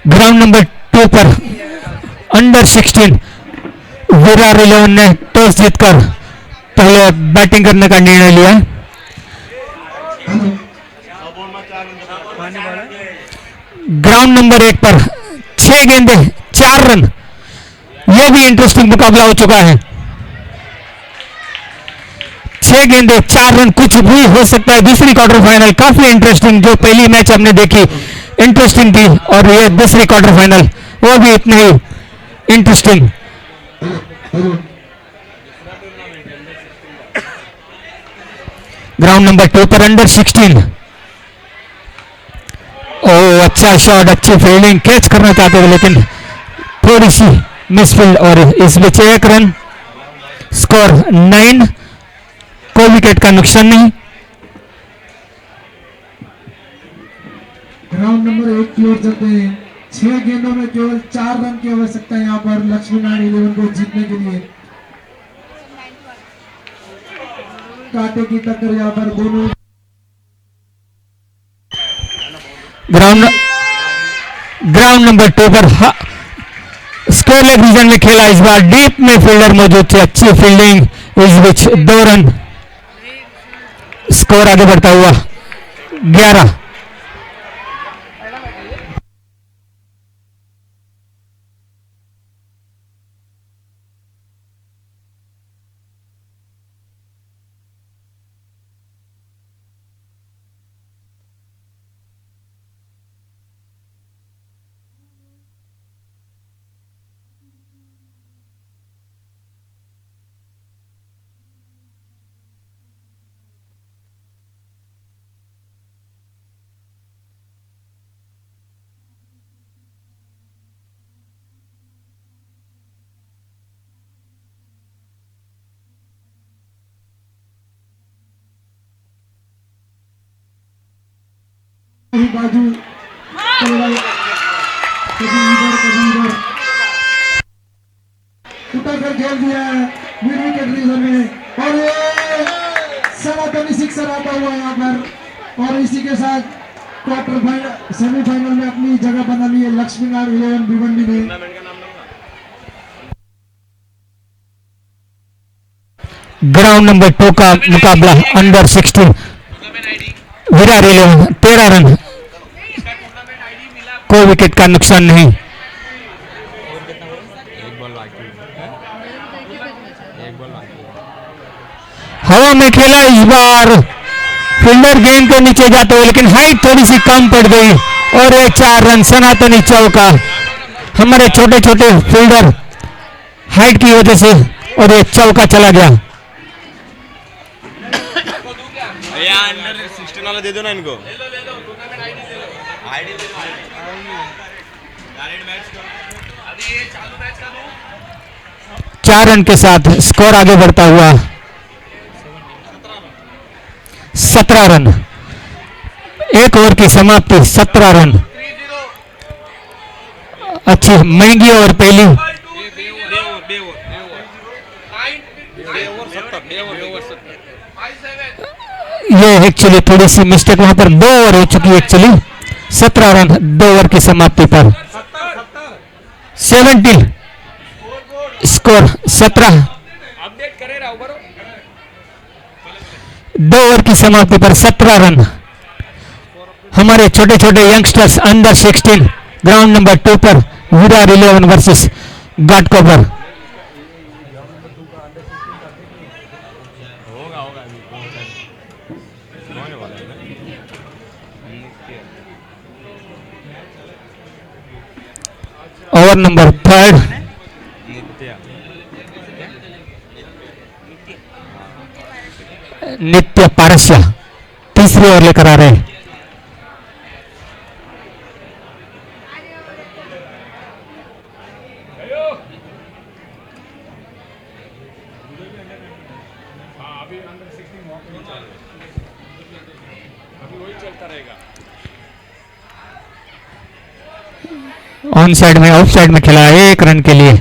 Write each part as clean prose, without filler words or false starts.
Ground number 2 पर under 16 Virar 11 ने toss जीतकर पहले बैटिंग करने का निर्णय लिया। ग्राउंड नंबर 1 पर 6 गेंदे 4 रन, यह भी इंटरेस्टिंग मुकाबला हो चुका है। 6 गेंदे 4 रन, कुछ भी हो सकता है। दूसरी क्वार्टर फाइनल काफी इंटरेस्टिंग, जो पहली मैच हमने देखी इंटरेस्टिंग थी, और ये दूसरी क्वार्टर फाइनल वो भी इतनी ही इंटरेस्टिंग। ग्राउंड नंबर 2 पर अंडर 16, ओ अच्छा शॉट, अच्छी फील्डिंग, कैच करना चाहते थे लेकिन थोड़ी सी मिसफील्ड, और इस बीच 1 रन, स्कोर 9, कोई विकेट का नुकसान नहीं। ग्राउंड नंबर 1 की ओर चलते हैं। 6 गेंदों में केवल 4 रन की आवश्यकता है यहाँ पर लक्ष्मी नारायण 11 को जीतने के लिए। कांटे की टक्कर यहाँ पर दोनों। ग्राउंड नंबर 2 पर स्क्वायर रीजन में खेला, इस बार डीप में फील्डर मौजूद थे, अच्छी फील्डिंग, इस बीच 2 रन, स्कोर आगे बढ़ता हुआ 11। बाजू कभी इधर उठाकर खेल दिया है मिड विकेट रीजन में, और ये सनातनी सिक्सर आता हुआ यहाँ पर, और इसी के साथ क्वार्टर फाइनल सेमीफाइनल में अपनी जगह बना ली है लक्ष्मी नारायण 11 भिवंडी ने। ग्राउंड नंबर 2 का मुकाबला अंडर 16 विरार 11, 13 रन, कोई विकेट का नुकसान नहीं। हवा में खेला इस बार, फील्डर गेंद के नीचे जाते हुए, लेकिन हाइट थोड़ी सी कम पड़ गई, और ये 4 रन सनातनी चौका। हमारे छोटे छोटे फील्डर हाइट की वजह से, और ये चौका चला गया। अंडर 16 वाला दे दो ना इनको। 4 रन के साथ स्कोर आगे बढ़ता हुआ 17 रन, 1 ओवर की समाप्ति 17 रन। अच्छी महंगी ओवर पहली, ये एक्चुअली थोड़ी सी मिस्टेक, वहां पर 2 ओवर हो चुकी है एक्चुअली। 17 रन 2 ओवर की समाप्ति पर 17 स्कोर 17। 2 ओवर की समाप्ति पर 17 रन। हमारे छोटे छोटे यंगस्टर्स अंडर 16 ग्राउंड नंबर 2 पर Virar 11 versus Ghatkopar. Over number 3 नित्य पारस्या तीसरी ओवर लेकर आ रहे हैं। ऑन साइड में ऑफ साइड में खेला 1 रन के लिए।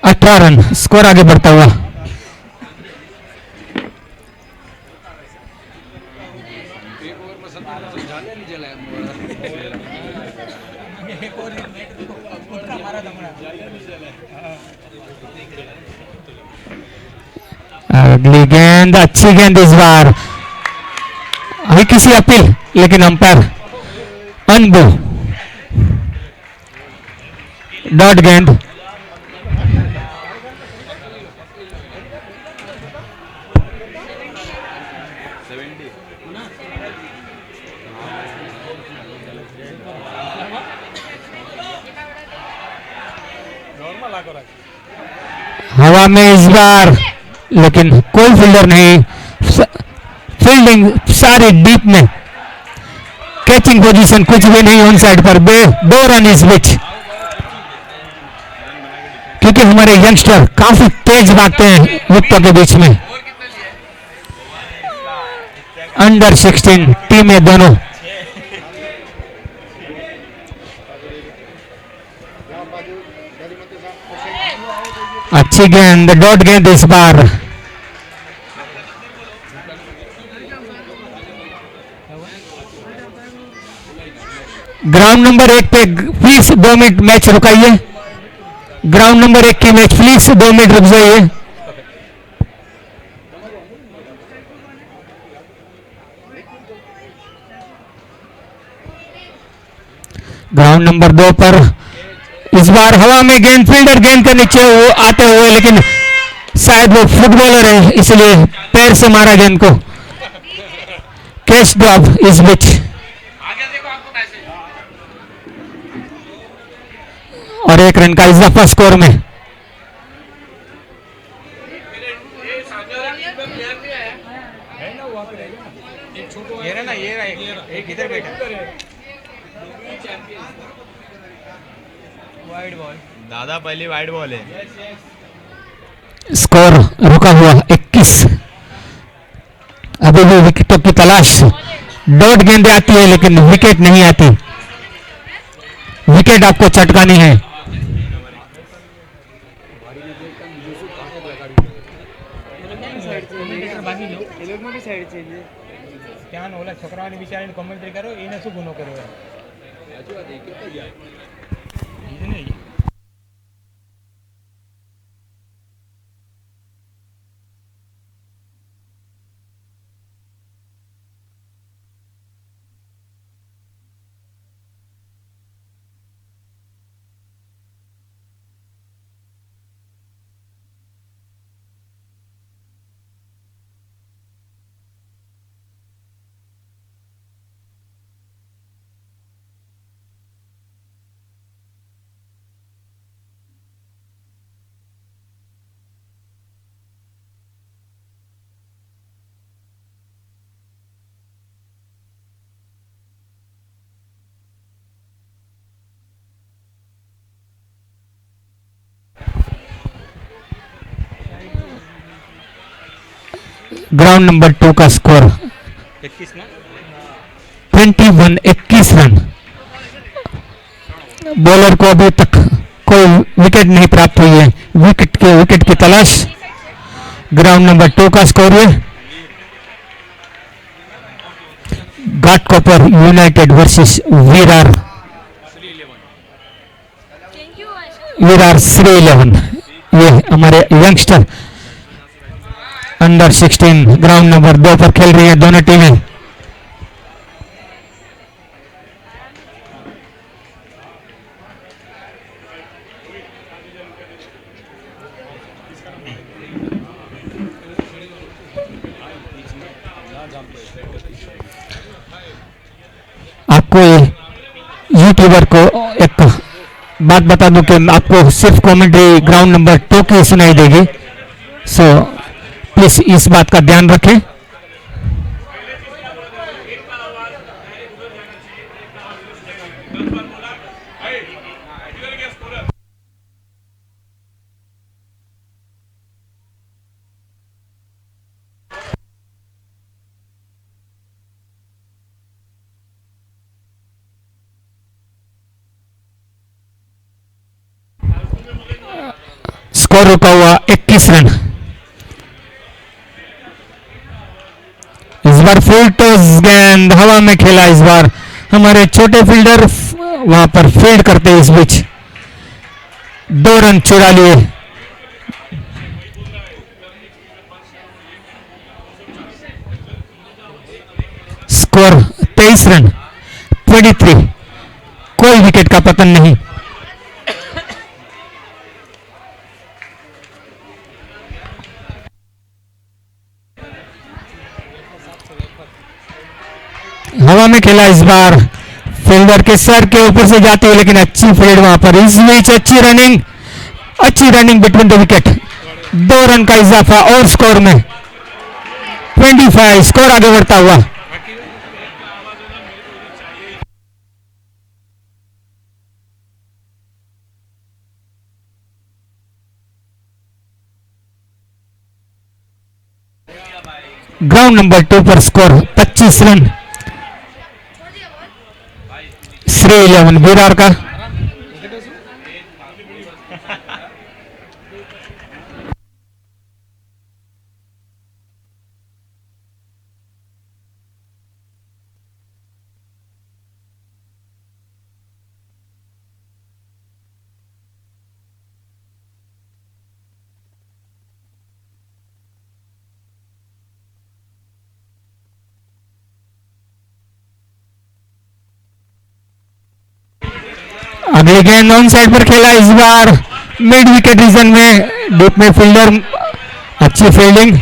18 रन स्कोर आगे बढ़ता हुआ। अगली गेंद, अच्छी गेंद इस बार, हल्की सी अपील लेकिन अंपायर अनबू, डॉट गेंद। हवा में इस बार, लेकिन कोई फील्डर नहीं, फील्डिंग सारी डीप में, कैचिंग पोजीशन कुछ भी नहीं ऑन साइड पर, 2 रन इस बीच, क्योंकि हमारे यंगस्टर काफी तेज भागते हैं विकेटों के बीच में। अंडर 16 टीम है दोनों। अच्छी गेंद, डॉट गेंद इस बार। ग्राउंड नंबर 1 पे प्लीज 2 मिनट मैच रुकाइए। ग्राउंड नंबर 1 की मैच प्लीज 2 मिनट रुक जाइए। ग्राउंड नंबर 2 पर इस बार हवा में गेंद, फील्डर गेंद के नीचे आते हुए, लेकिन शायद वो फुटबॉलर है इसलिए पैर से मारा गेंद को। कैच ड्रॉप इस बीच, और 1 रन का इजाफा स्कोर में। दादा पहली वाइड बॉल है। स्कोर रुका हुआ 21। अभी भी विकेटों की तलाश, डॉट गेंदें आती है लेकिन विकेट नहीं आती। विकेट आपको चटकानी है। છોકરાઓની બિચારીને કોમેન્ટ્રી કરો એને શું ગુનો કર્યો ग्राउंड नंबर 2 का स्कोर 21 रन। बॉलर को अभी तक कोई विकेट नहीं प्राप्त हुई है। विकेट की तलाश। ग्राउंड नंबर 2 का स्कोर है घाटकोपर यूनाइटेड वर्सेस विरार श्री 11। ये हमारे यंगस्टर अंडर 16 ग्राउंड नंबर 2 पर खेल रही है दोनों टीमें। आपको यूट्यूबर को एक बात बता दूं कि आपको सिर्फ कमेंट्री ग्राउंड नंबर 2 की सुनाई देगी, सो प्लीज इस बात का ध्यान रखें। स्कोर रुका हुआ 21 रन। इस बार फुल टॉस गेंद हवा में खेला। इस बार हमारे छोटे फील्डर वहां पर फील्ड करते इस बीच 2 रन चुरा लिए। Score 23 run 23। कोई विकेट का पतन नहीं। हवा में खेला इस बार, फील्डर के सर के ऊपर से जाते हुए, लेकिन अच्छी फील्ड वहां पर। इस बीच अच्छी running between the wicket. 2 run का इजाफा और स्कोर में 25। स्कोर आगे बढ़ता हुआ। ग्राउंड नंबर 2 पर स्कोर 25 रन। श्री 11 विरार का। अगली गेंद ऑन साइड पर खेला इस बार, मिड विकेट रीजन में, डीप में फील्डर, अच्छी फील्डिंग।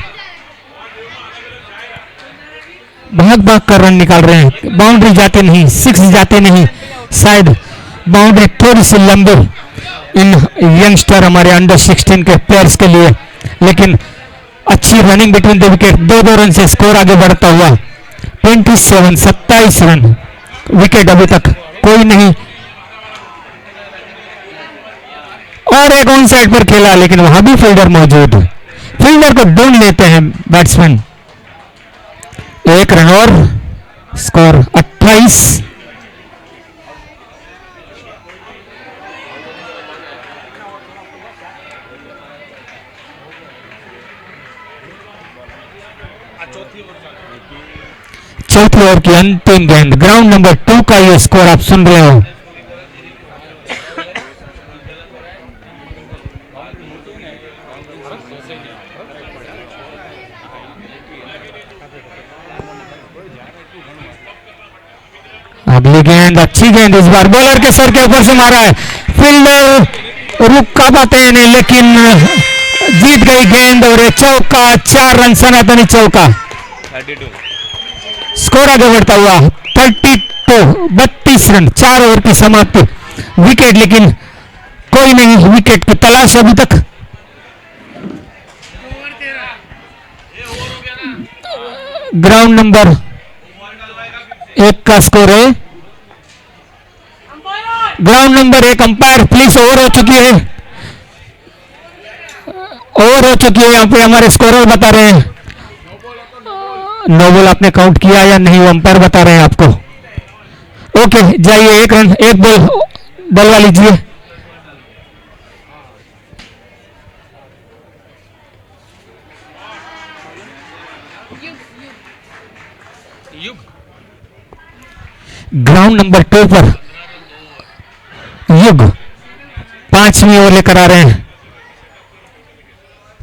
भाग भाग कर रन निकाल रहे हैं। बाउंड्री जाते नहीं, 6 जाते नहीं, शायद बाउंड्री थोड़ी सी लंबी इन यंगस्टर हमारे अंडर 16 के प्लेयर्स के लिए, लेकिन अच्छी running between the wicket. 2 run से स्कोर आगे बढ़ता हुआ 27 रन। विकेट अभी तक कोई नहीं। और एक ऑन साइड पर खेला, लेकिन वहां भी फील्डर मौजूद। फील्डर को ढूंढ लेते हैं बैट्समैन। 1 रन और स्कोर 28। चौथी ओवर की अंतिम गेंद। ग्राउंड नंबर 2 का ये स्कोर आप सुन रहे हो। अगली गेंद, अच्छी गेंद इस बार, बॉलर के सर के ऊपर से मारा है। फील्डर रुक का पाते हैं नहीं, लेकिन जीत गई गेंद और ये चौका। 4 रन, सनातनी चौका। 32। स्कोर आगे बढ़ता हुआ 32 रन। 4 ओवर की समाप्ति। विकेट लेकिन कोई नहीं, विकेट की तलाश अभी तक। ग्राउंड नंबर 1 का स्कोर है। Ground number 1 umpire please, over हो चुकी है, ओवर हो चुकी है। यहाँ पे हमारे स्कोरर बता रहे हैं नो बॉल आपने काउंट किया या नहीं, वो अंपायर बता रहे हैं आपको। ओके जाइए, 1 रन 1 बॉल डलवा लीजिए। ग्राउंड नंबर 2 पर युग 5वीं ओवर लेकर आ रहे हैं।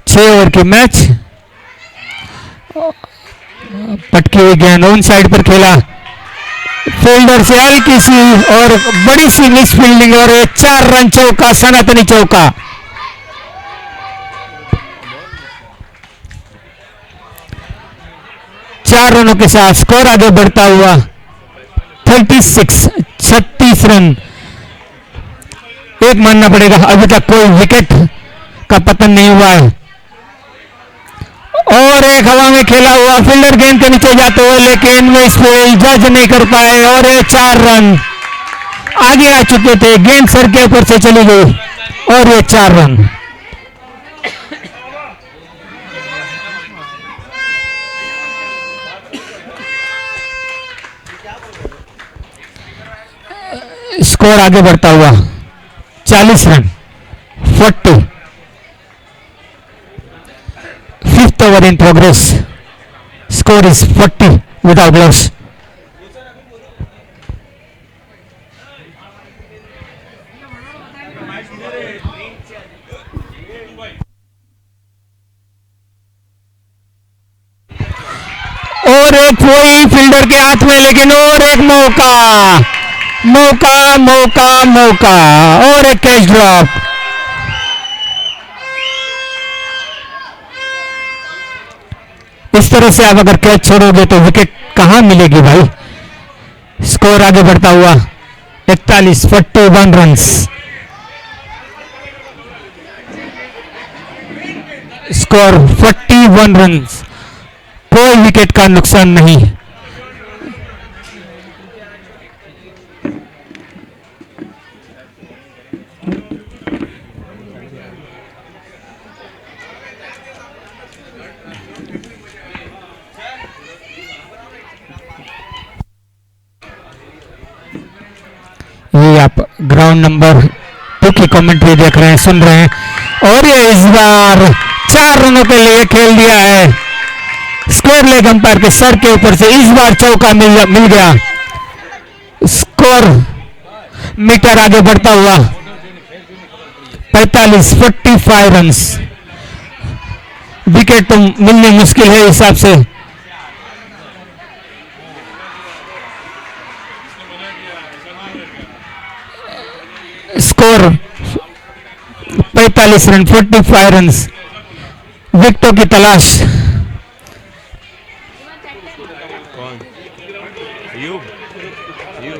6 ओवर की मैच। पटकी हुई गेंद ऑन साइड पर खेला, फील्डर से हल्की सी और बड़ी सी मिस फील्डिंग, और 4 रन चौका, सनातनी चौका। चार रनों के साथ स्कोर आगे बढ़ता हुआ 36 रन। एक मानना पड़ेगा, अभी तक कोई विकेट का पतन नहीं हुआ है। और एक हवा में खेला हुआ, फील्डर गेंद के नीचे जाते हुए, लेकिन वो इस पे जज नहीं कर पाए, और ये 4 रन आगे आ चुके थे। गेंद सर के ऊपर से चली गई और ये 4 रन। स्कोर आगे बढ़ता हुआ 40 run 40। Fifth over in progress. Score is 40 without loss. और एक वही फील्डर के हाथ में, लेकिन और एक मौका मौका मौका मौका और एक कैच ड्रॉप। इस तरह से आप अगर कैच छोड़ोगे तो विकेट कहां मिलेगी भाई। स्कोर आगे बढ़ता हुआ 41 रन। स्कोर 41 रन, कोई विकेट का नुकसान नहीं। ये आप ग्राउंड नंबर 2 की कमेंट्री देख रहे हैं, सुन रहे हैं, और ये इस बार 4 रनों के लिए खेल दिया है। स्कोर लेग अंपायर के सर के ऊपर से इस बार चौका मिल गया। स्कोर मीटर आगे बढ़ता हुआ 45 रन। विकेट तो मिलने मुश्किल है हिसाब से। स्कोर 45 रन, 45 रन, विकेटों की तलाश। कौन? यू यू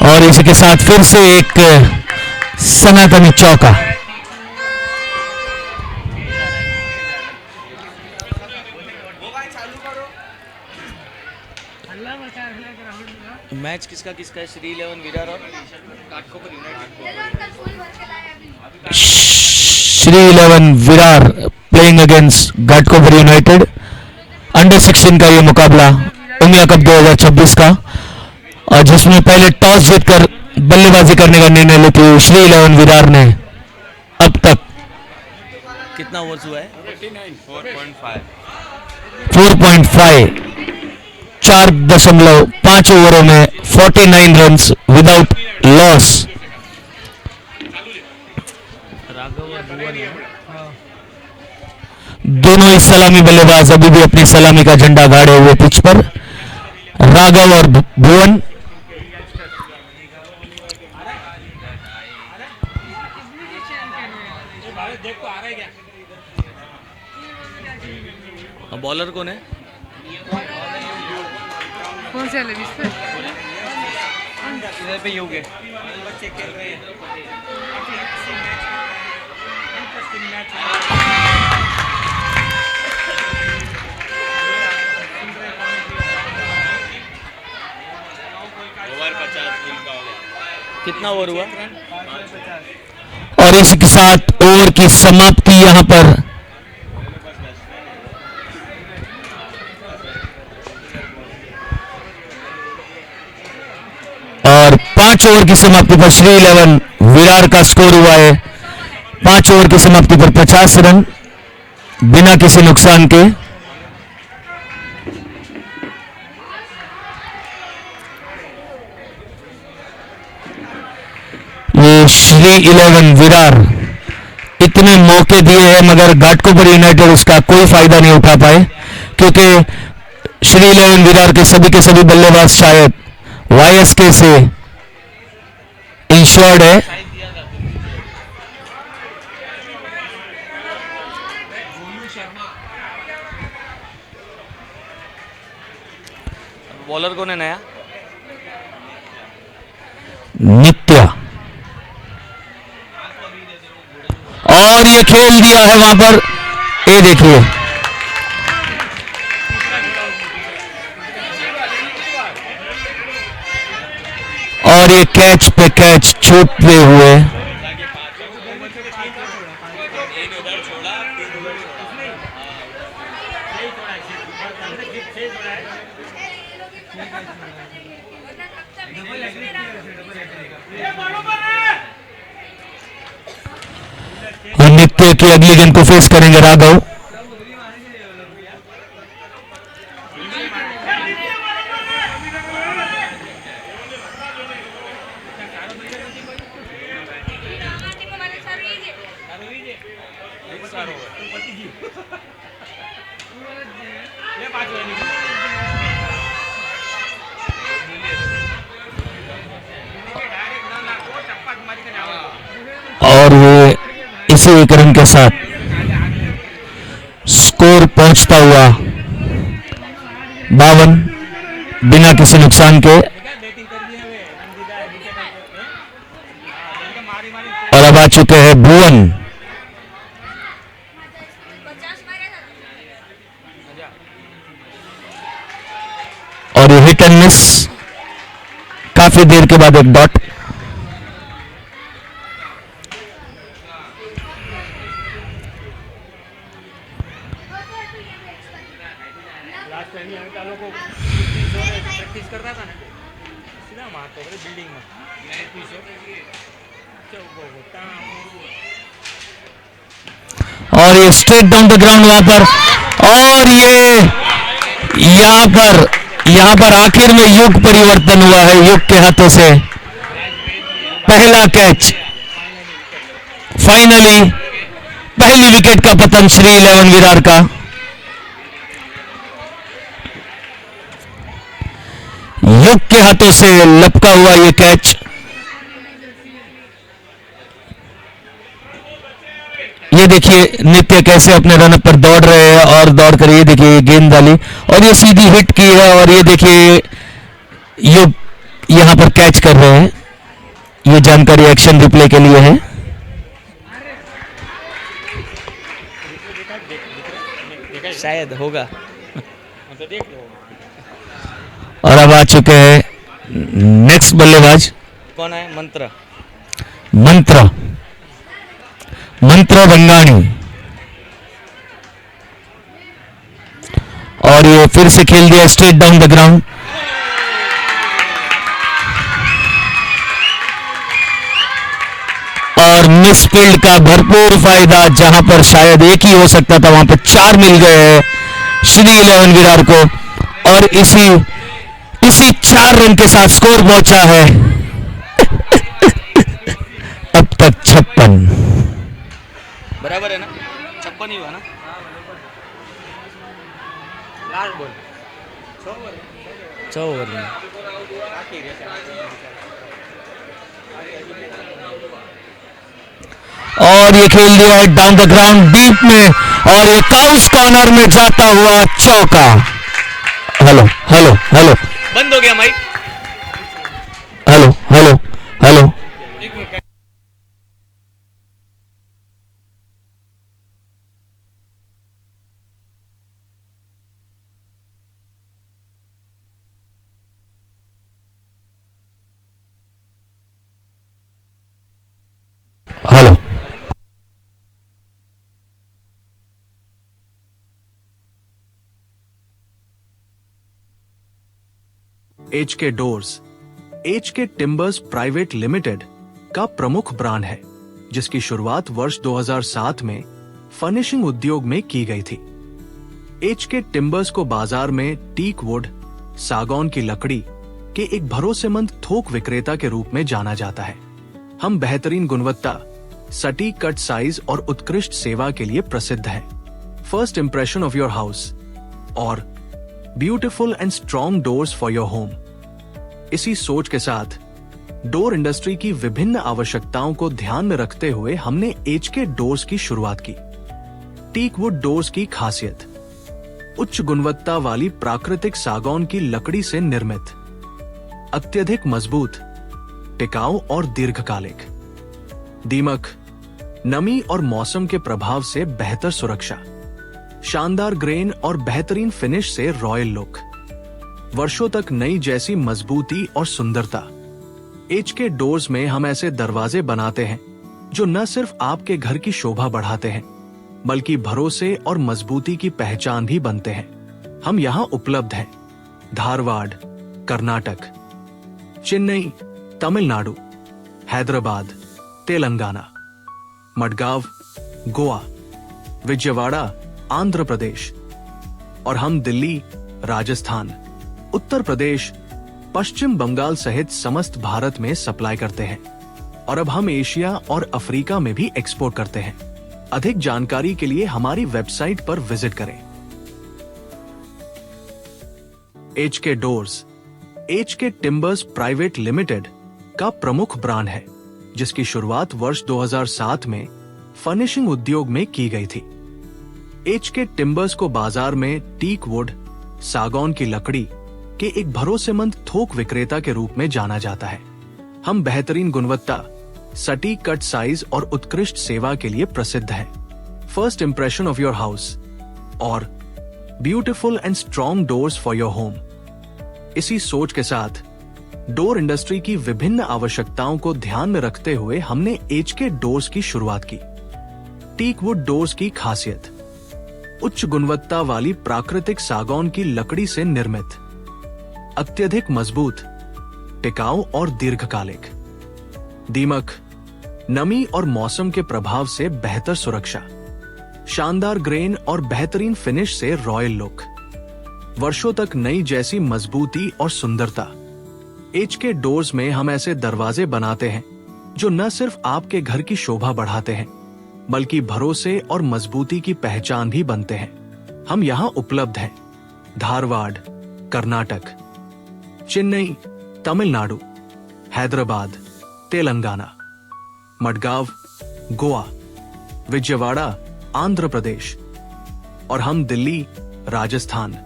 और इसी के साथ फिर से एक सनातनी चौका। मैच किसका किसका है? श्री 11 विरार और Ghatkopar United. Shri 11 Virar playing against Ghatkopar United. Under 16 का ये मुकाबला उमिया कप 2026 का, और जिसमें पहले टॉस जीतकर बल्लेबाजी करने का निर्णय लेती श्री 11 विरार ने अब तक कितना ओवर्स हुआ है? 4.5 4.5 ओवरों में 49 रन विदाउट लॉस। दोनों ही सलामी बल्लेबाज अभी भी अपनी सलामी का झंडा गाड़े हुए पिच पर। राघव और भुवन। बॉलर कौन है? कौन से वाले इस पे? इधर पे योग है। बच्चे खेल रहे हैं। ओवर 50 का हो गया। कितना ओवर हुआ? और इसके साथ ओवर की समाप्ति यहां पर और 5 ओवर की समाप्ति पर श्री 11 विरार का स्कोर हुआ है 5 ओवर की समाप्ति पर 50 रन बिना किसी नुकसान के। ये श्री 11 विरार इतने मौके दिए हैं मगर घाटकोपर यूनाइटेड उसका कोई फायदा नहीं उठा पाए, क्योंकि श्री 11 विरार के सभी बल्लेबाज शायद वाईएसके से इंश्योर्ड है। बॉलर कौन है नया? नित्या। और ये खेल दिया है वहां पर, ये देखिए और ये कैच पे कैच छूटते हुए और नित्य की अगली गेंद को फेस करेंगे राघव। और ये इसी एक रन के साथ स्कोर पहुंचता हुआ 52 बिना किसी नुकसान के। और अब आ चुके हैं भुवन। और ये हिट एंड मिस, काफी देर के बाद एक डॉट। और ये स्ट्रेट डाउन द ग्राउंड वहां पर, और ये यहां पर आखिर में युग परिवर्तन हुआ है। युग के हाथों से पहला कैच, फाइनली पहली विकेट का पतन श्री 11 विरार का। युग के हाथों से लपका हुआ ये कैच। ये देखिए नित्य कैसे अपने रन पर दौड़ रहे हैं, और दौड़ कर ये देखिए गेंद डाली और ये सीधी हिट की है। और ये देखिए युग यहां पर कैच कर रहे हैं। ये जानकारी एक्शन रिप्ले के लिए है। शायद होगा। और अब आ चुके हैं नेक्स्ट बल्लेबाज। कौन है? मंत्र बंगाणी। और ये फिर से खेल दिया स्ट्रेट डाउन द ग्राउंड। और मिसफील्ड का भरपूर फायदा, जहां पर शायद एक ही हो सकता था वहां पर 4 मिल गए हैं श्री 11 विरार को। और इसी 4 रन के साथ स्कोर पहुंचा है अब तक 56। बराबर है ना? 56 ही हुआ ना? लास्ट बॉल 6 ओवर में। और ये खेल दिया है डाउन द ग्राउंड डीप में, और ये काउस कॉर्नर में जाता हुआ चौका। हेलो हेलो हेलो, बंद हो गया mic. Hello hello hello. Hello. HK doors HK timbers private limited का प्रमुख ब्रांड है, जिसकी शुरुआत वर्ष 2007 में फर्निशिंग उद्योग में की गई थी। HK टिम्बर्स को बाजार में टीक वुड, सागौन की लकड़ी के एक भरोसेमंद थोक विक्रेता के रूप में जाना जाता है। हम बेहतरीन गुणवत्ता, सटीक कट साइज और उत्कृष्ट सेवा के लिए प्रसिद्ध हैं। First impression of your house और beautiful and strong doors for your home. इसी सोच के साथ डोर इंडस्ट्री की विभिन्न आवश्यकताओं को ध्यान में रखते हुए हमने HK डोर्स की शुरुआत की। टीक वुड डोर्स की खासियत: उच्च गुणवत्ता वाली प्राकृतिक सागौन की लकड़ी से निर्मित, अत्यधिक मजबूत, टिकाऊ और दीर्घकालिक। दीमक, नमी और मौसम के प्रभाव से बेहतर सुरक्षा, शानदार ग्रेन और बेहतरीन फिनिश से रॉयल लुक, वर्षों तक नई जैसी मजबूती और सुंदरता। HK डोर्स में हम ऐसे दरवाजे बनाते हैं जो न सिर्फ आपके घर की शोभा बढ़ाते हैं, बल्कि भरोसे और मजबूती की पहचान भी बनते हैं। हम यहाँ उपलब्ध हैं: धारवाड़, कर्नाटक। चेन्नई तमिलनाडु, हैदराबाद तेलंगाना, मडगांव गोवा, विजयवाड़ा आंध्र प्रदेश और हम दिल्ली, राजस्थान, उत्तर प्रदेश, पश्चिम बंगाल सहित समस्त भारत में सप्लाई करते हैं और अब हम एशिया और अफ्रीका में भी एक्सपोर्ट करते हैं। अधिक जानकारी के लिए हमारी वेबसाइट पर विजिट करें। HK doors HK timbers private limited का प्रमुख ब्रांड है, जिसकी शुरुआत वर्ष 2007 में फर्निशिंग उद्योग में की गई थी। एचके टिम्बर्स को बाजार में टीक वुड, सागौन की लकड़ी के एक भरोसेमंद थोक विक्रेता के रूप में जाना जाता है। हम बेहतरीन गुणवत्ता, सटीक कट साइज और उत्कृष्ट सेवा के लिए प्रसिद्ध है। First impression of your house और beautiful and strong doors for your home. इसी सोच के साथ डोर इंडस्ट्री की विभिन्न आवश्यकताओं को ध्यान में रखते हुए हमने एचके डोर्स की शुरुआत की। टीक वुड डोर्स की खासियत: उच्च गुणवत्ता वाली प्राकृतिक सागौन की लकड़ी से निर्मित, अत्यधिक मजबूत, टिकाऊ और दीर्घकालिक। दीमक, नमी और मौसम के प्रभाव से बेहतर सुरक्षा, शानदार ग्रेन और बेहतरीन फिनिश से रॉयल लुक, वर्षों तक नई जैसी मजबूती और सुंदरता। एचके डोर्स में हम ऐसे दरवाजे बनाते हैं जो न सिर्फ आपके घर की शोभा बढ़ाते हैं, बल्कि भरोसे और मजबूती की पहचान भी बनते हैं। हम यहाँ उपलब्ध हैं: धारवाड़ कर्नाटक, चेन्नई तमिलनाडु, हैदराबाद तेलंगाना, मडगांव गोवा, विजयवाड़ा आंध्र प्रदेश और हम दिल्ली, राजस्थान,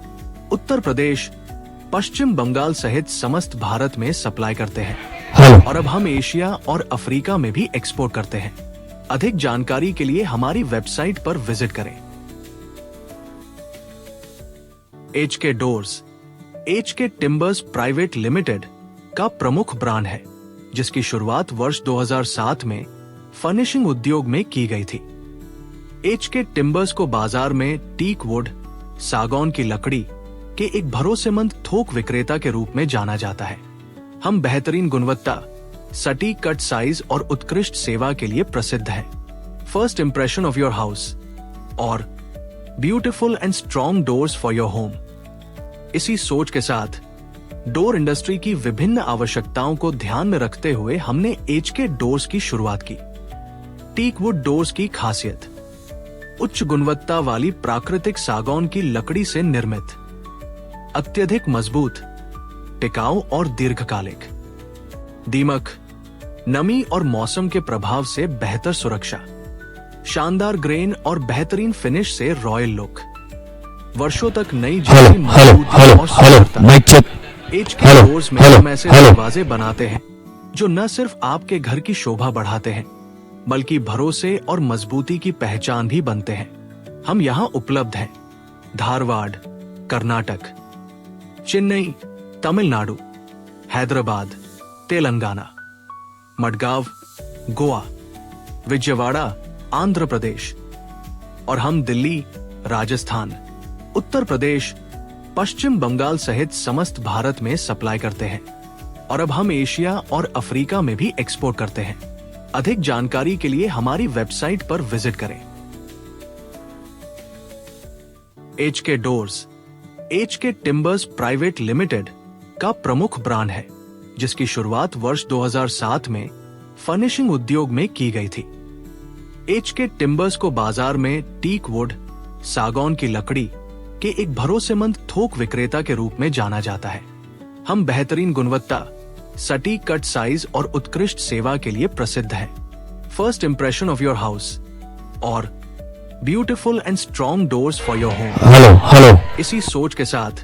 उत्तर प्रदेश, पश्चिम बंगाल सहित समस्त भारत में सप्लाई करते हैं और अब हम एशिया और अफ्रीका में भी एक्सपोर्ट करते हैं। अधिक जानकारी के लिए हमारी वेबसाइट पर विजिट करें। HK doors HK timbers private limited का प्रमुख ब्रांड है, जिसकी शुरुआत वर्ष 2007 में फर्निशिंग उद्योग में की गई थी। एचके टिम्बर्स को बाजार में टीक वुड, सागौन की लकड़ी के एक भरोसेमंद थोक विक्रेता के रूप में जाना जाता है। हम बेहतरीन गुणवत्ता, सटीक कट साइज और उत्कृष्ट सेवा के लिए प्रसिद्ध है। First impression of your house और beautiful and strong doors for your home. इसी सोच के साथ डोर इंडस्ट्री की विभिन्न आवश्यकताओं को ध्यान में रखते हुए हमने एचके डोर्स की शुरुआत की। टीक वुड डोर्स की खासियत: उच्च गुणवत्ता वाली प्राकृतिक सागौन की लकड़ी से निर्मित, अत्यधिक मजबूत, टिकाऊ और दीर्घकालिक। दीमक, नमी और मौसम के प्रभाव से बेहतर सुरक्षा, शानदार ग्रेन और बेहतरीन फिनिश से रॉयल लुक, वर्षों तक नई जैसी मजबूती और सुंदरता। एचके डोर्स में हम ऐसे दरवाजे बनाते हैं जो न सिर्फ आपके घर की शोभा बढ़ाते हैं, बल्कि भरोसे और मजबूती की पहचान भी बनते हैं। हम यहाँ उपलब्ध हैं: धारवाड़ कर्नाटक, चेन्नई तमिलनाडु, हैदराबाद तेलंगाना, मडगांव गोवा, विजयवाड़ा आंध्र प्रदेश और हम दिल्ली, राजस्थान, उत्तर प्रदेश, पश्चिम बंगाल सहित समस्त भारत में सप्लाई करते हैं और अब हम एशिया और अफ्रीका में भी एक्सपोर्ट करते हैं। अधिक जानकारी के लिए हमारी वेबसाइट पर विजिट करें। HK doors HK timbers private limited का प्रमुख ब्रांड है, जिसकी शुरुआत वर्ष 2007 में फर्निशिंग उद्योग में की गई थी। एचके टिम्बर्स को बाजार में टीक वुड, सागौन की लकड़ी के एक भरोसेमंद थोक विक्रेता के रूप में जाना जाता है। हम बेहतरीन गुणवत्ता, सटीक कट साइज और उत्कृष्ट सेवा के लिए प्रसिद्ध है। First impression of your house और beautiful and strong doors for your home. इसी सोच के साथ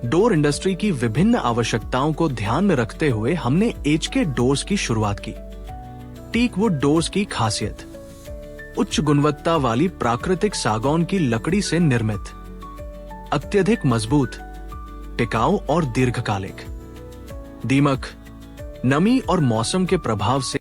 डोर इंडस्ट्री की विभिन्न आवश्यकताओं को ध्यान में रखते हुए हमने एचके डोर्स की शुरुआत की। टीक वुड डोर्स की खासियत: उच्च गुणवत्ता वाली प्राकृतिक सागौन की लकड़ी से निर्मित, अत्यधिक मजबूत, टिकाऊ और दीर्घकालिक। दीमक, नमी और मौसम के प्रभाव से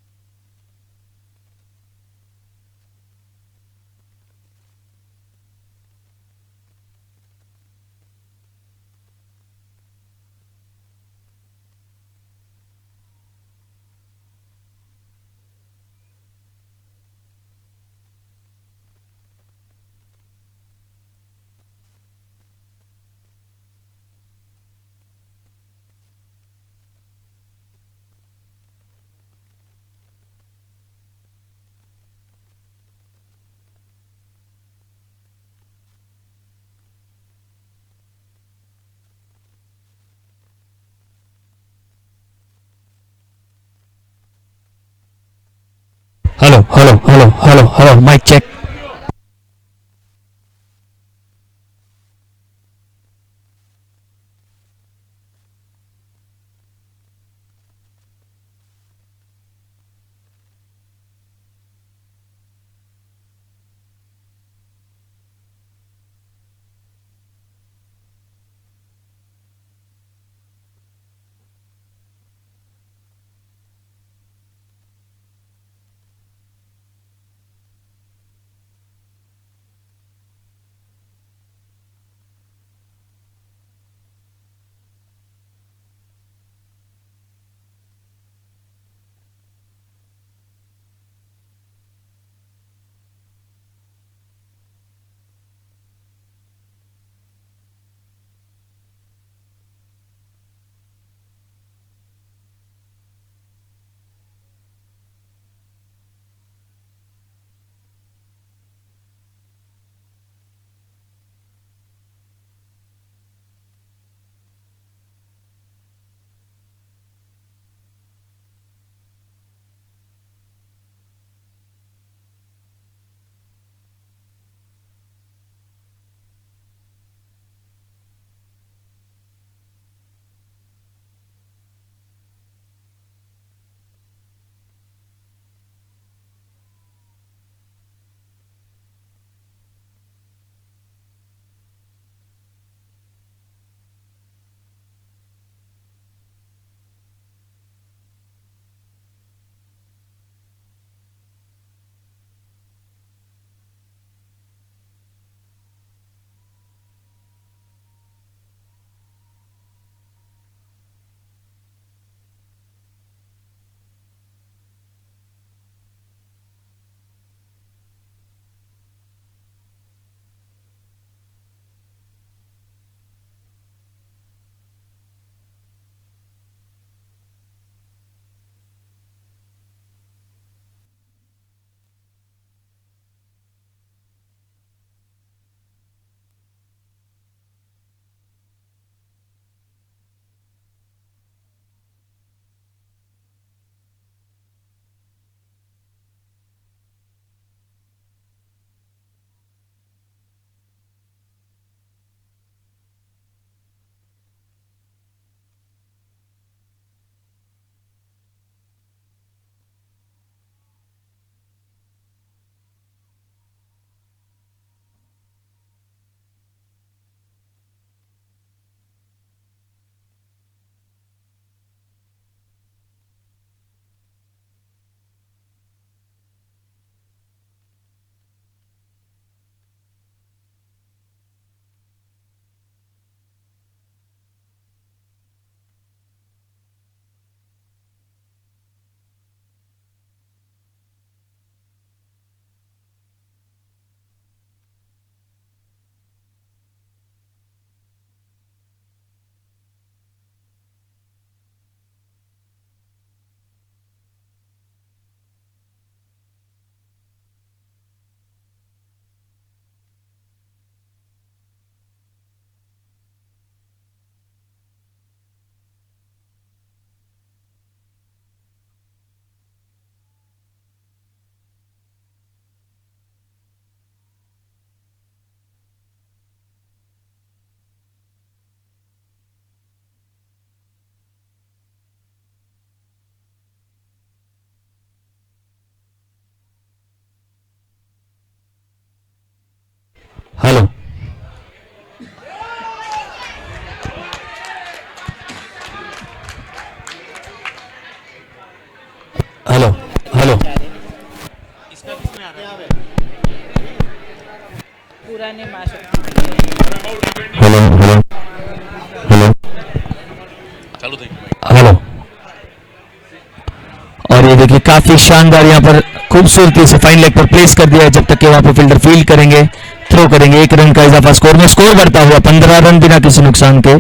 hello hello hello hello hello mic check. Hello hello hello पुराने माशा हेलो हेलो हेलो चालू थे हेलो। और ये देखिए काफी शानदार यहाँ पर खूबसूरती से फाइन लेग पर प्लेस कर दिया है, जब तक कि वहां पर फील्डर फील्ड करेंगे, थ्रो करेंगे। 1 रन का इजाफा स्कोर में, स्कोर बढ़ता हुआ 15 रन बिना किसी नुकसान के।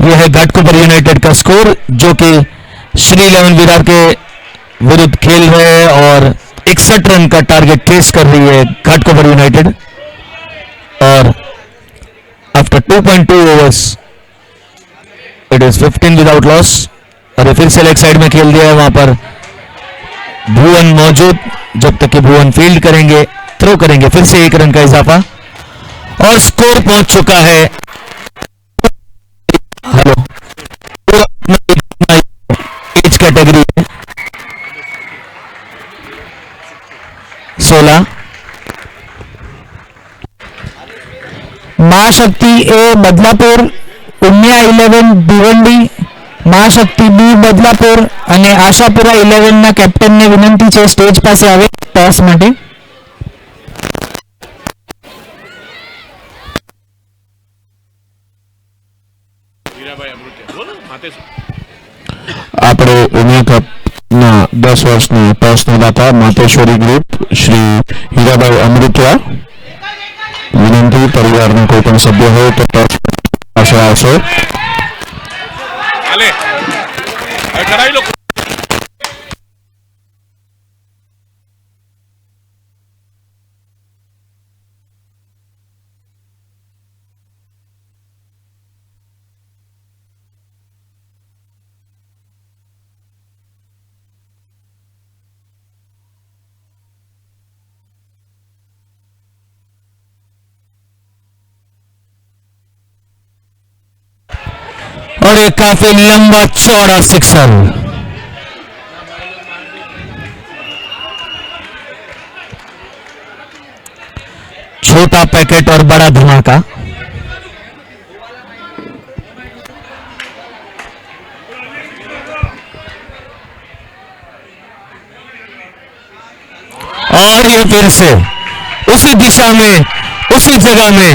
यह है घाटकोपर यूनाइटेड का स्कोर, जो कि श्री 11 विरार के विरुद्ध खेल रहे हैं और 61 रन का टारगेट चेस कर रही है घाटकोपर यूनाइटेड। और after 2.2 overs it is 15 without loss. और फिर से लेग साइड में खेल दिया है, वहां पर भुवन मौजूद जब तक कि भुवन फील्ड करेंगे, थ्रो करेंगे। फिर से 1 रन का इजाफा और स्कोर पहुंच चुका है। हेलो, एज कैटेगरी है 16। महाशक्ति ए बदलापुर, उम्या 11 भिवंडी, महाशक्ति બી બદલાપુર અને આશાપુરા 11 ના કેપ્ટનને વિનંતી છે સ્ટેજ પાસે આવે ટોસ માટે। આપણે ઉમિયા કપના 10 વર્ષના ટોસના દાતા માતેશ્વરી ગ્રુપ શ્રી હીરાભાઈ અમૃતિયા, વિનંતી પરિવારના કોઈ પણ સભ્ય હોય તો ટોસ પાછળ આવશે। और एक काफी लंबा चौड़ा सिक्सर। छोटा पैकेट और बड़ा धमाका। और ये फिर से उसी दिशा में, उसी जगह में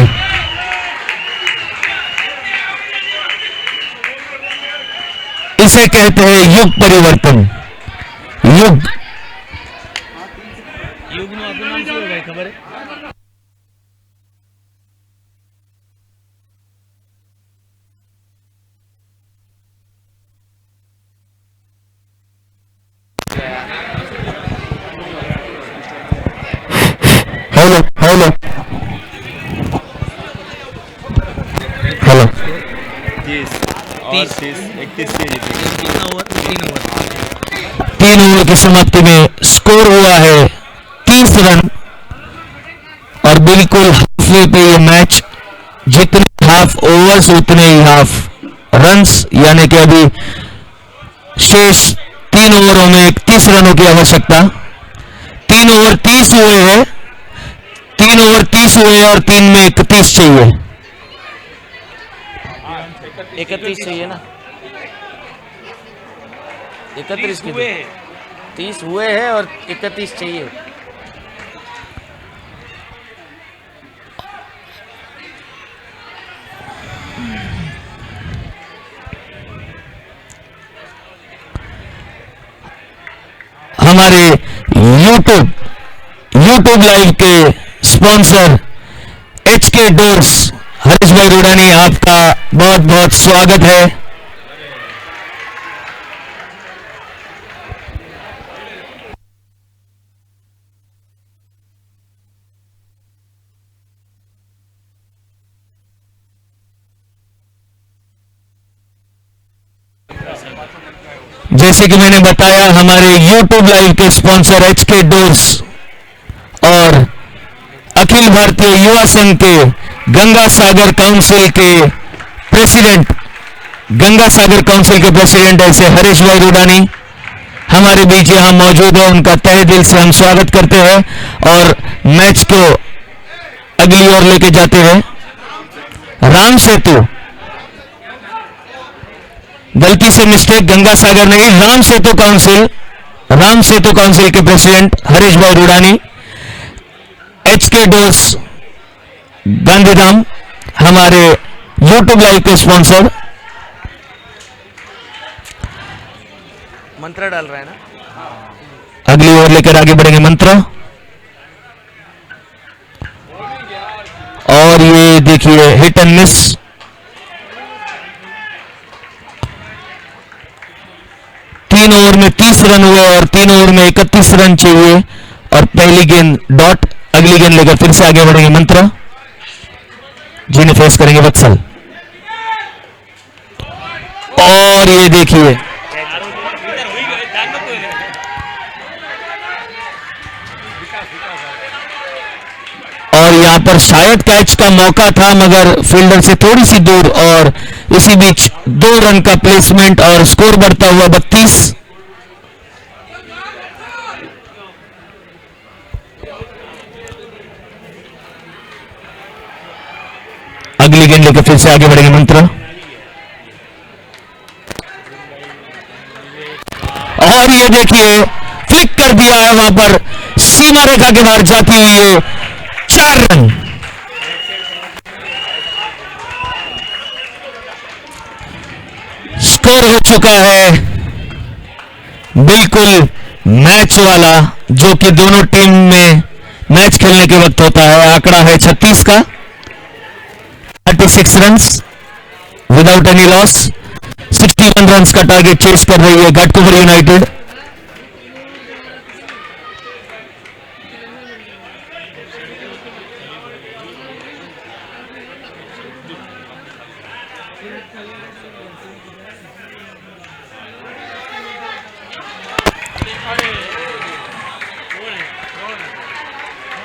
इसे कहते हैं युग परिवर्तन। युग યુગનું આપણું નામ શું હોય ખબર હે? हेलो हेलो हेलो 3 ओवर की समाप्ति में स्कोर हुआ है 30 रन और बिल्कुल हाफवे पे ये मैच। जितने हाफ ओवर्स उतने ही हाफ रन्स, यानी कि अभी शेष 3 ओवरों में 31 रनों की आवश्यकता। 3 ओवर 30 हुए हैं, 3 ओवर 30 हुए और 3 में 31 चाहिए। 31 चाहिए ना, 31 की 30 हुए हैं और 31 चाहिए। हमारे YouTube लाइव के स्पॉन्सर HK डोर्स हरीश भाई रुडानी, आपका बहुत बहुत स्वागत है। जैसे कि मैंने बताया, हमारे YouTube लाइव के स्पॉन्सर HK डोर्स और अखिल भारतीय युवा संघ के गंगा सागर काउंसिल के प्रेसिडेंट, ऐसे हरीश भाई रुडानी हमारे बीच यहां मौजूद है। उनका तहे दिल से हम स्वागत करते हैं और मैच को अगली ओर लेके जाते हैं। राम सेतु, गलती से मिस्टेक, गंगा सागर नहीं, राम सेतु काउंसिल के प्रेसिडेंट हरीश भाई रुडानी, HK डोर्स गांधीधाम हमारे YouTube लाइव के स्पॉन्सर। मंत्र डाल रहा है ना, अगली ओर लेकर आगे बढ़ेंगे मंत्र। और ये देखिए हिट एंड मिस। तीन ओवर में 30 रन हुए और 3 ओवर में 31 रन चाहिए और पहली गेंद डॉट। अगली गेंद लेकर फिर से आगे बढ़ेंगे मंत्र, जिन्हें फेस करेंगे वत्सल। और ये देखिए और यहां पर शायद कैच का मौका था मगर फील्डर से थोड़ी सी दूर, और इसी बीच 2 रन का प्लेसमेंट और स्कोर बढ़ता हुआ 32। अगली गेंद लेकर फिर से आगे बढ़ेंगे मंत्रा, और ये देखिए फ्लिक कर दिया है, वहां पर सीमा रेखा के बाहर जाती हुई है 4 रन। स्कोर हो चुका है बिल्कुल मैच वाला, जो कि दोनों टीम में मैच खेलने के वक्त होता है। आंकड़ा है 36 का, 36 runs without any loss. 61 runs का टारगेट चेस कर रही है घाटकोपर यूनाइटेड।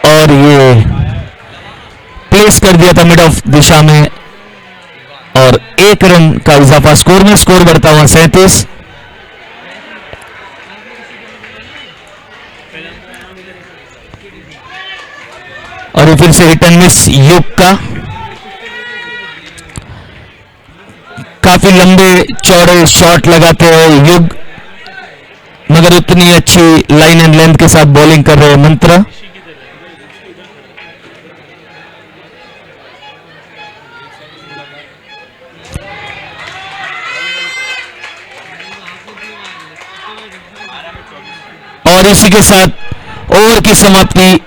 और ये प्लेस कर दिया था मिड ऑफ दिशा में, और 1 रन का इजाफा स्कोर में, स्कोर बढ़ता हुआ 37। और ये फिर से हिट एंड मिस युग का, काफी लंबे चौड़े शॉट लगाते हैं युग, मगर उतनी अच्छी लाइन एंड लेंथ के साथ बॉलिंग कर रहे हैं मंत्रा। और इसी के साथ ओवर की समाप्ति।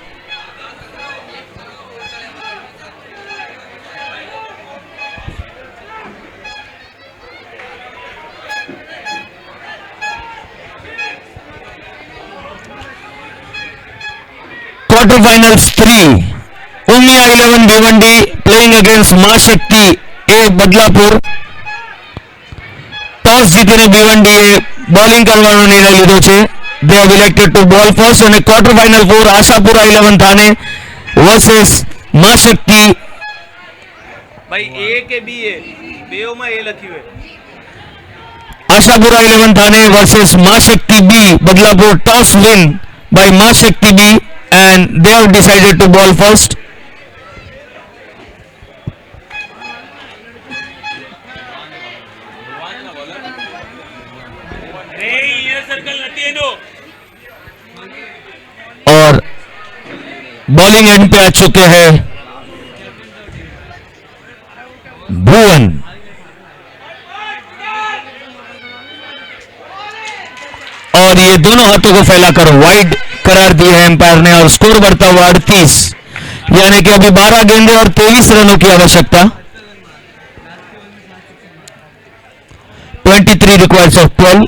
Quarter finals 3, Umiya 11 Bhiwandi playing against मां शक्ति ए बदलापुर। टॉस जीतीने भिवंडीए બોલિંગ કરવાનો નિર્ણય લીધો છે। They have elected to ball first, અને ક્વાર્ટર ફાઇનલ 4 આશાપુરા 11 થાને વર્सेस मां शक्ति। भाई ए के बी है, बेओ में ए लखी हुई। आशापुरा 11 थाने versus Maa Shakti B Badlapur. Toss win by Maa Shakti B and they have decided to ball first. और बॉलिंग एंड पे आ चुके हैं भुवन। और ये दोनों हाथों को फैलाकर वाइड करार दिए हैं एम्पायर ने, और स्कोर बढ़ता हुआ 38, यानी कि अभी 12 गेंदे और 23 रनों की आवश्यकता। 23 रिक्वायर्स ऑफ 12।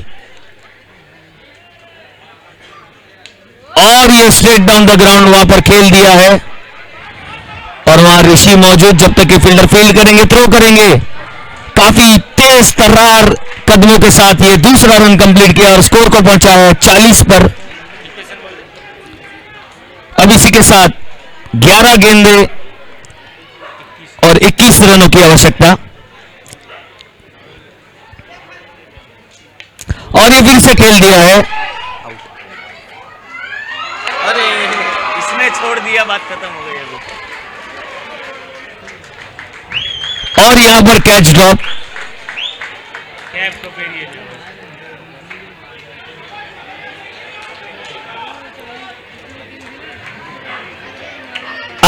और ये स्ट्रेट डाउन द ग्राउंड वहां पर खेल दिया है, और वहां ऋषि मौजूद। जब तक ये फील्डर फील्ड करेंगे, थ्रो करेंगे, काफी तेज तर्रार कदमों के साथ ये दूसरा रन कंप्लीट किया और स्कोर को पहुंचा है 40 पर। अब इसी के साथ 11 गेंदे और 21 रनों की आवश्यकता। और ये फिर से खेल दिया है। अरे इसने छोड़ दिया, बात खत्म हो गई अभी। और यहां पर कैच ड्रॉप। कैप को फेरिए जो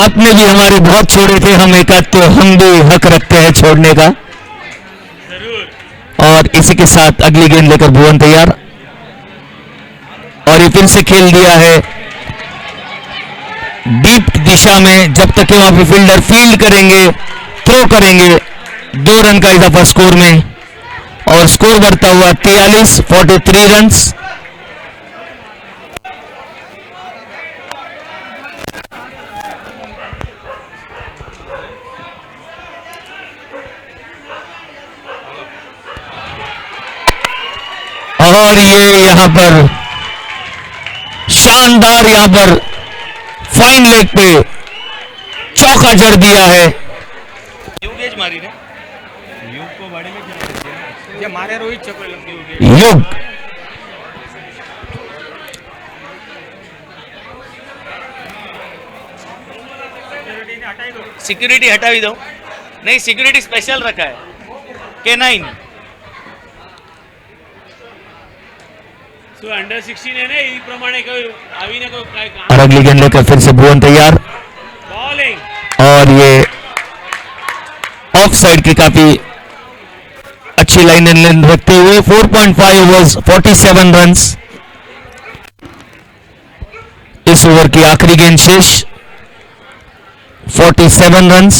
आपने भी हमारे बहुत छोड़े थे, हम एक आध तो हम भी हक रखते हैं छोड़ने का। जरूर। और इसी के साथ अगली गेंद लेकर भुवन तैयार, और ये फिर से खेल दिया है डीप दिशा में। जब तक वहां पे फील्डर फील्ड करेंगे, थ्रो करेंगे, 2 रन का इजाफा स्कोर में, और स्कोर बढ़ता हुआ 43 रन्स। और ये यहां पर शानदार, यहां पर फाइन लेग पे मौका जड़ दिया है। न्यू गेज मारी ने યુગ કો બાડે में चला देते हैं જે मारे रोहित चक्र लग गए युग सिक्योरिटी हटावी दो नहीं सिक्योरिटी स्पेशल रखा है K9 तो अंडर 16 है ने ई प्रमाणे कोई आवीने कोई काय और अगली गेंद लेकर फिर से भुवन तैयार बॉलिंग और ये ऑफ साइड की काफी अच्छी लाइन एंड लेंथ रखते हुए 4.5 ओवर्स 47 रन्स। इस ओवर की आखिरी गेंद शेष 47 रन्स।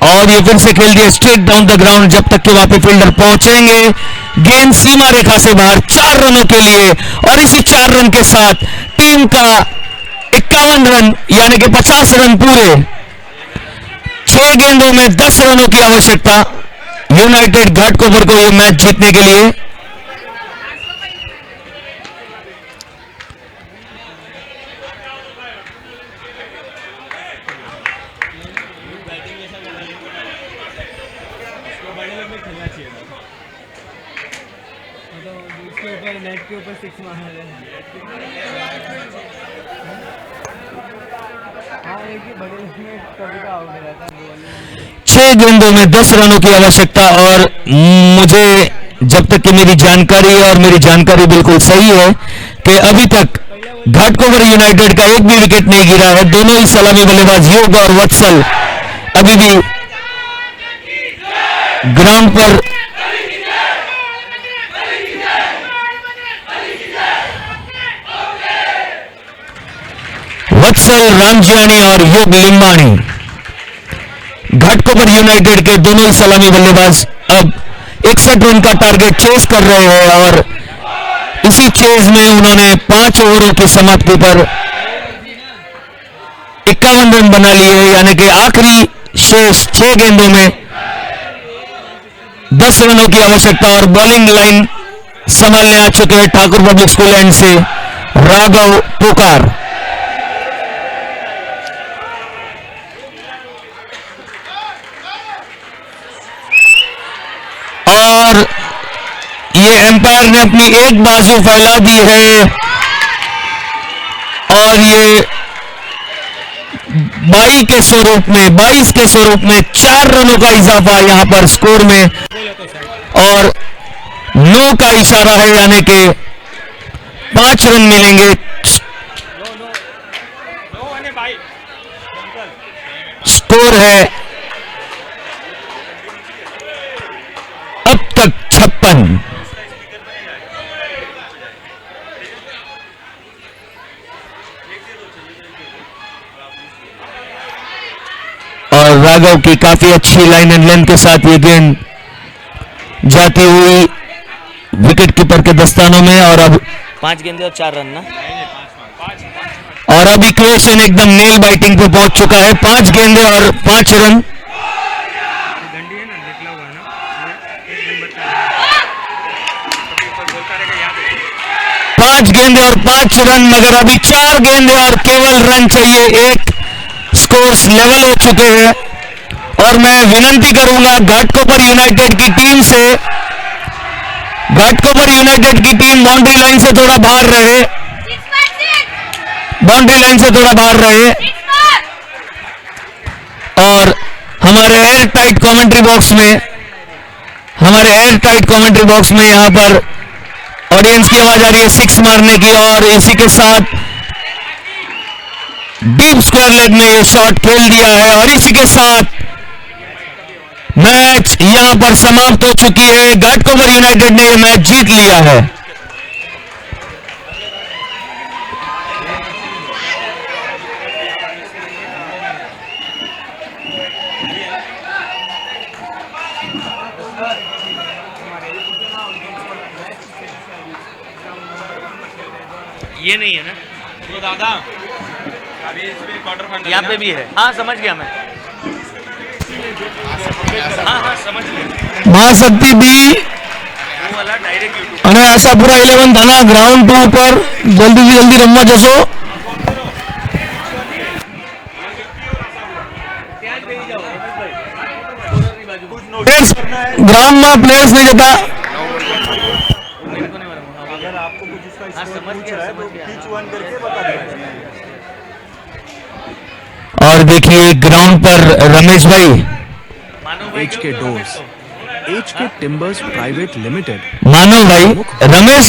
और ये फिर से खेल दिया स्ट्रेट डाउन द ग्राउंड जब तक कि वहां पे फील्डर पहुंचेंगे। गेंद सीमा रेखा से बाहर 4 रनों के लिए और इसी 4 रन के साथ टीम का 51 रन यानी कि 50 रन पूरे। 6 गेंदों में 10 रनों की आवश्यकता यूनाइटेड घाटकोपर को ये मैच जीतने के लिए। नेट के ऊपर 6 मारना है हाँ एक ही बड़े में कभी का आउट रहता है 6 गेंदों में 10 रनों की आवश्यकता और मुझे जब तक कि मेरी जानकारी बिल्कुल सही है कि अभी तक घाटकोपर यूनाइटेड का एक भी विकेट नहीं गिरा है। दोनों ही सलामी बल्लेबाज योग और वत्सल अभी भी ग्राउंड पर वत्सल रामजियानी और योग लिंबानी घाटकोपर यूनाइटेड के दोनों ही सलामी बल्लेबाज अब 61 रन का टारगेट चेस कर रहे हैं और इसी चेज में उन्होंने 5 ओवरों की समाप्ति पर 51 रन बना लिए यानी कि आखिरी शेष 6 गेंदों में 10 रनों की आवश्यकता। और बॉलिंग लाइन संभालने आ चुके हैं ठाकुर पब्लिक स्कूल एंड से राघव पोकार। और ये एम्पायर ने अपनी एक बाजू फैला दी है और ये 22 के स्वरूप में 4 रनों का इजाफा यहां पर स्कोर में और 9 का इशारा है यानी कि 5 रन मिलेंगे। स्कोर है अब तक 56। और राघव की काफी अच्छी लाइन एंड लेंथ के साथ ये गेंद जाती हुई विकेट कीपर के दस्तानों में और अब 5 गेंदे और 4 रन ना और अभी क्रिएशन एकदम नेल बाइटिंग पे पहुंच चुका है। 5 गेंदे और 5 रन। गंडी है ना निकला हुआ है ना एक नंबर का बोलता रहेगा याद है 5 गेंदे और 5 रन मगर अभी 4 गेंदे और केवल रन चाहिए। एक स्कोर्स लेवल हो चुके हैं और मैं विनती करूंगा घाटकोपर यूनाइटेड की टीम से घाटकोपर यूनाइटेड की टीम बाउंड्री लाइन से थोड़ा बाहर रहे और हमारे एयर टाइट कमेंट्री बॉक्स में यहां पर ऑडियंस की आवाज आ रही है 6 मारने की और इसी के साथ डीप स्क्वायर लेग में ये शॉट खेल दिया है और इसी के साथ मैच यहां पर समाप्त हो चुकी है। घाटकोपर यूनाइटेड ने यह मैच जीत लिया है। ये नहीं है ना तो दादा यहाँ पे भी है। हाँ समझ गया मैं। हाँ समझ गया। મહાશક્તિ બી वो वाला डायरेक्ट यूट्यूब। અને આશાપુરા 11 થાના ગ્રાઉન્ડ 2 પર જલ્દીથી જલ્દી રમવા જશો. ગ્રાઉન્ડમાં પ્લેયર્સ નહીં જતા. हाँ समझ गया। और देखिए ग्राउंड पर रमेश भाई एच के डोर्स एच के टिम्बर्स प्राइवेट लिमिटेड मानव भाई रमेश